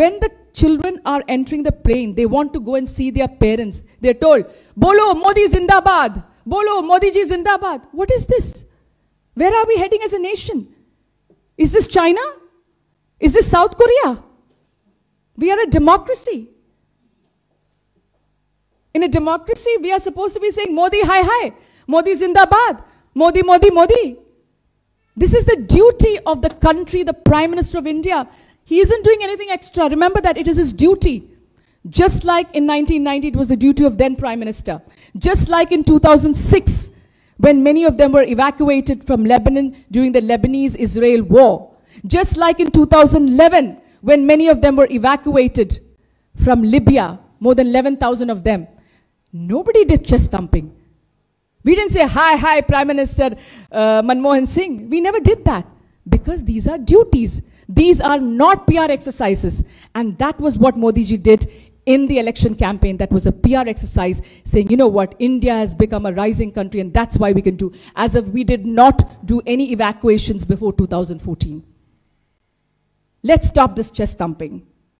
When the children are entering the plane, they want to go and see their parents. They're told, Bolo, Modi Zindabad. Bolo, Modi ji Zindabad. What is this? Where are we heading as a nation? Is this China? Is this South Korea? We are a democracy. In a democracy, we are supposed to be saying, Modi, hi, hi. Modi Zindabad. Modi, Modi, Modi. This is the duty of the country, the Prime Minister of India. He isn't doing anything extra. Remember that it is his duty. Just like in 1990, it was the duty of then Prime Minister. Just like in 2006, when many of them were evacuated from Lebanon during the Lebanese-Israel war. Just like in 2011, when many of them were evacuated from Libya, more than 11,000 of them. Nobody did chest thumping. We didn't say, hi, hi, Prime Minister Manmohan Singh. We never did that. Because these are duties. These are not PR exercises. And that was what Modi ji did in the election campaign. That was a PR exercise saying, you know what, India has become a rising country and that's why we can do. As if we did not do any evacuations before 2014. Let's stop this chest thumping.